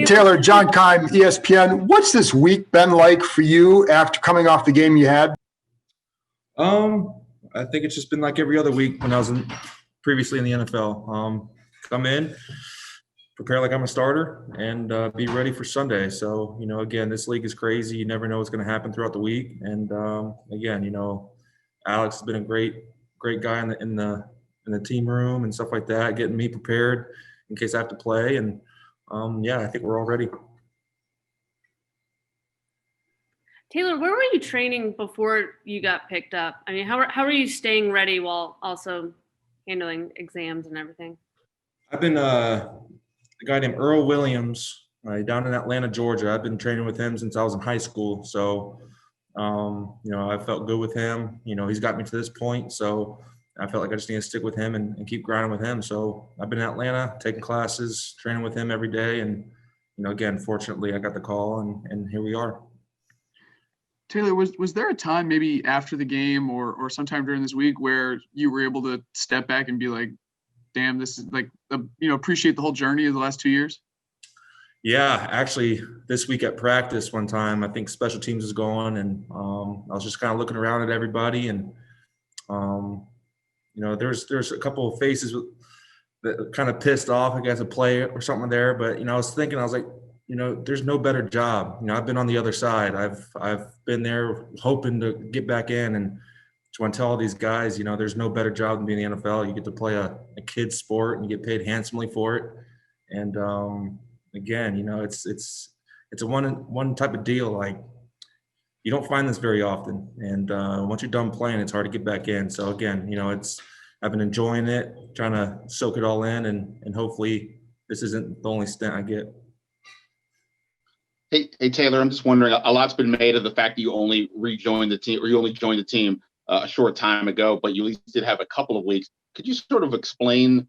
Taylor, John Keim, ESPN. What's this week been like for you after coming off the game you had? I think it's just been like every other week when I was previously in the NFL. Come in, prepare like I'm a starter, and be ready for Sunday. So, again, this league is crazy. You never know what's going to happen throughout the week. And again, Alex has been a great guy in the team room and stuff like that, getting me prepared in case I have to play. And I think we're all ready. Taylor, where were you training before you got picked up? I mean, how are you staying ready while also handling exams and everything? I've been a guy named Earl Williams down in Atlanta, Georgia. I've been training with him since I was in high school. So, I felt good with him. He's got me to this point. So I felt like I just need to stick with him and keep grinding with him. So I've been in Atlanta, taking classes, training with him every day. And, again, fortunately, I got the call and here we are. Taylor, was there a time maybe after the game or sometime during this week where you were able to step back and be like, damn, this is like, appreciate the whole journey of the last 2 years? Yeah, actually this week at practice one time, I think special teams was going and I was just kind of looking around at everybody and, there's a couple of faces that kind of pissed off, I guess, a play or something there. But, I was like, there's no better job. I've been on the other side. I've been there hoping to get back in and just want to tell all these guys, there's no better job than being in the NFL. You get to play a kid's sport and you get paid handsomely for it. And again, it's a one type of deal. Like you don't find this very often. And once you're done playing, it's hard to get back in. So again, I've been enjoying it, trying to soak it all in and hopefully this isn't the only stint I get. Hey, Taylor, I'm just wondering, a lot's been made of the fact that you only rejoined the team, or you only joined the team a short time ago, but you at least did have a couple of weeks. Could you sort of explain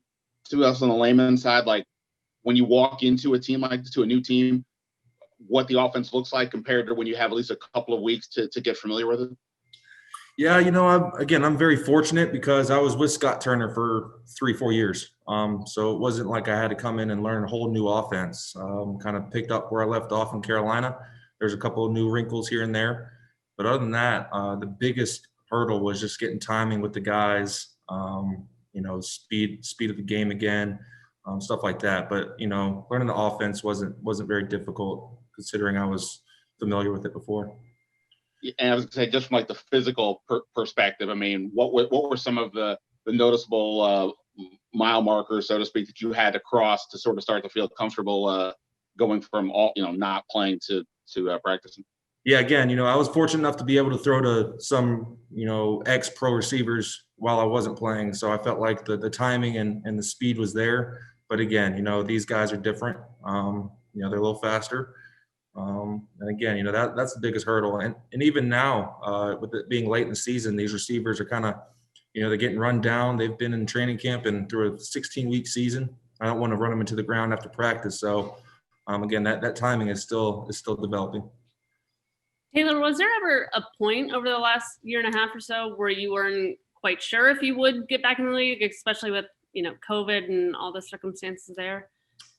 to us on the layman's side, like when you walk into a team like this, to a new team, what the offense looks like compared to when you have at least a couple of weeks to get familiar with it? Yeah, I'm very fortunate because I was with Scott Turner for 3-4 years. So it wasn't like I had to come in and learn a whole new offense. Kind of picked up where I left off in Carolina. There's a couple of new wrinkles here and there. But other than that, the biggest hurdle was just getting timing with the guys, speed of the game again, stuff like that. But, learning the offense wasn't very difficult considering I was familiar with it before. And I was going to say, just from like the physical perspective, I mean, what were some of the noticeable mile markers, so to speak, that you had to cross to sort of start to feel comfortable going from all, not playing to practicing? Yeah, again, I was fortunate enough to be able to throw to some, ex-pro receivers while I wasn't playing. So I felt like the timing and the speed was there. But again, these guys are different. They're a little faster. And again, that's the biggest hurdle. And even now, with it being late in the season, these receivers are kind of, they're getting run down. They've been in training camp and through a 16-week season. I don't want to run them into the ground after practice. So, again, that timing is still developing. Taylor, was there ever a point over the last year and a half or so where you weren't quite sure if you would get back in the league, especially with, COVID and all the circumstances there?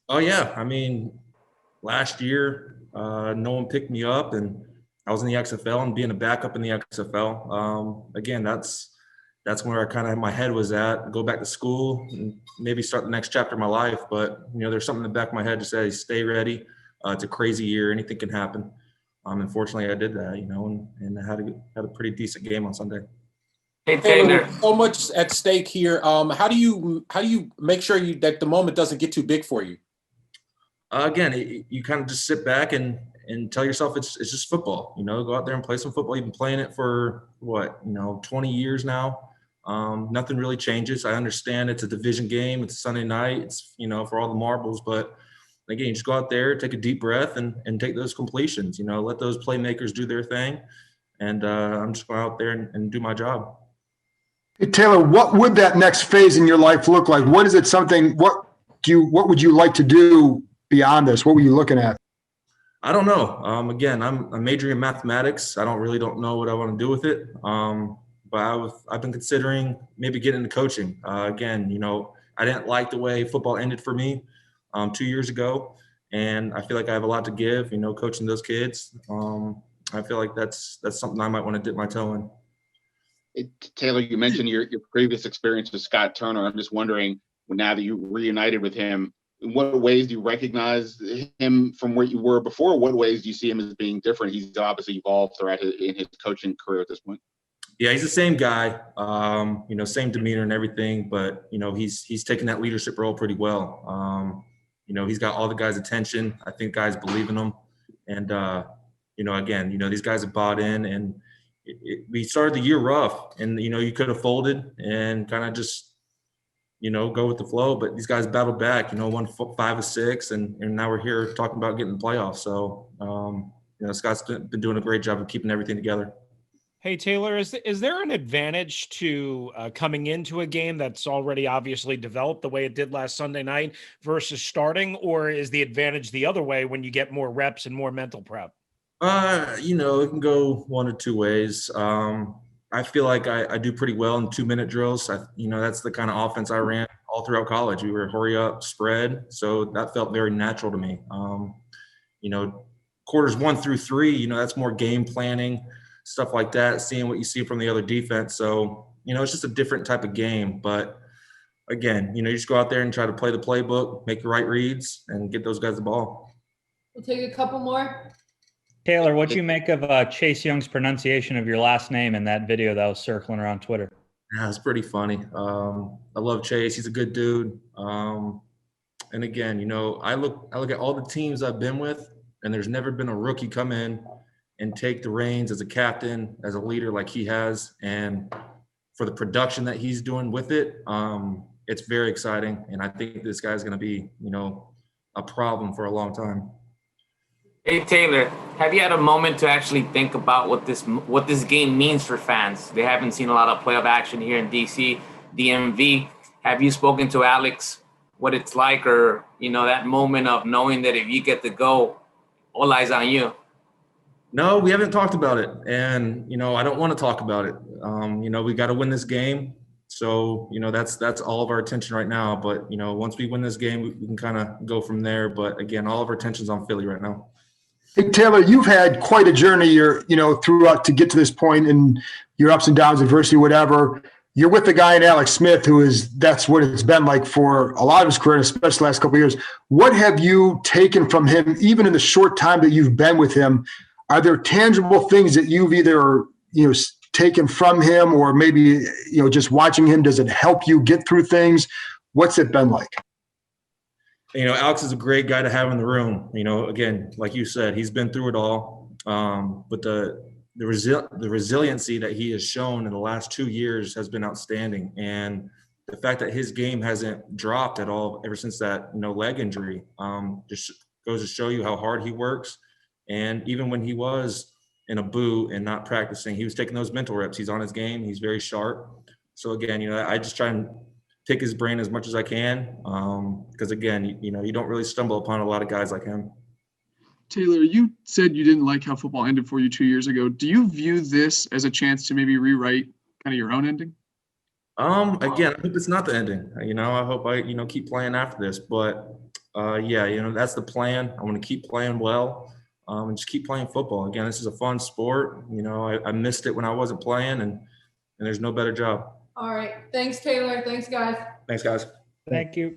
Oh, yeah. I mean, last year, no one picked me up, and I was in the XFL, and being a backup in the XFL, again, that's where I kind of my head was at. Go back to school and maybe start the next chapter of my life. But there's something in the back of my head to say, stay ready. It's a crazy year. Anything can happen. Unfortunately, I did that, and I had a pretty decent game on Sunday. Hey, Taylor, so much at stake here. How do you make sure that the moment doesn't get too big for you? Again, you kind of just sit back and tell yourself it's just football. Go out there and play some football. You've been playing it for 20 years now. Nothing really changes. I understand it's a division game. It's a Sunday night. It's for all the marbles. But again, you just go out there, take a deep breath, and take those completions. Let those playmakers do their thing, and I'm just going out there and do my job. Hey, Taylor, what would that next phase in your life look like? What is it? What would you like to do beyond this? What were you looking at? I don't know. Again, I'm majoring in mathematics. I don't know what I want to do with it. But I've been considering maybe getting into coaching. Again, I didn't like the way football ended for me 2 years ago. And I feel like I have a lot to give, you know, coaching those kids. I feel like that's something I might want to dip my toe in. Taylor, you mentioned your previous experience with Scott Turner. I'm just wondering, now that you reunited with him, in what ways do you recognize him from where you were before? What ways do you see him as being different? He's obviously evolved throughout in his coaching career at this point. Yeah, he's the same guy, you know, same demeanor and everything, but, you know, he's taken that leadership role pretty well. You know, he's got all the guys' attention. I think guys believe in him. And, you know, again, you know, these guys have bought in, and we started the year rough, and, you know, you could have folded and kind of just, you know, go with the flow, but these guys battled back, you know, won 5 of 6, and now we're here talking about getting the playoffs. So, you know, Scott's been doing a great job of keeping everything together. Hey, Taylor, is there an advantage to coming into a game that's already obviously developed the way it did last Sunday night versus starting, or is the advantage the other way when you get more reps and more mental prep? You know, it can go one or two ways. I feel like I do pretty well in 2-minute drills. You know, that's the kind of offense I ran all throughout college. We were hurry up, spread. So that felt very natural to me. You know, quarters 1 through 3, you know, that's more game planning, stuff like that, seeing what you see from the other defense. So, you know, it's just a different type of game. But again, you know, you just go out there and try to play the playbook, make the right reads, and get those guys the ball. We'll take a couple more. Taylor, what do you make of Chase Young's pronunciation of your last name in that video that was circling around Twitter? Yeah, it's pretty funny. I love Chase. He's a good dude. And again, you know, I look at all the teams I've been with, and there's never been a rookie come in and take the reins as a captain, as a leader like he has. And for the production that he's doing with it, it's very exciting. And I think this guy's going to be, you know, a problem for a long time. Hey, Taylor, have you had a moment to actually think about what this game means for fans? They haven't seen a lot of playoff action here in DC, DMV. Have you spoken to Alex what it's like, or, you know, that moment of knowing that if you get to go, all eyes on you? No, we haven't talked about it. And, you know, I don't want to talk about it. You know, we got to win this game. So, you know, that's all of our attention right now. But, you know, once we win this game, we can kind of go from there. But again, all of our attention's on Philly right now. Hey, Taylor, you've had quite a journey, throughout to get to this point, and your ups and downs, adversity, whatever. You're with the guy in Alex Smith, that's what it's been like for a lot of his career, especially the last couple of years. What have you taken from him, even in the short time that you've been with him? Are there tangible things that you've either, taken from him, or maybe, just watching him, does it help you get through things? What's it been like? You know, Alex is a great guy to have in the room. You know, again, like you said, he's been through it all. But the resiliency that he has shown in the last 2 years has been outstanding. And the fact that his game hasn't dropped at all ever since that, leg injury, just goes to show you how hard he works. And even when he was in a boot and not practicing, he was taking those mental reps. He's on his game. He's very sharp. So again, I just try and take his brain as much as I can. Because again, you don't really stumble upon a lot of guys like him. Taylor, you said you didn't like how football ended for you 2 years ago. Do you view this as a chance to maybe rewrite kind of your own ending? Again, I hope it's not the ending. I hope I, keep playing after this. But yeah, that's the plan. I want to keep playing well, and just keep playing football. Again, this is a fun sport. I missed it when I wasn't playing, and there's no better job. All right. Thanks, Taylor. Thanks, guys. Thanks, guys. Thank you.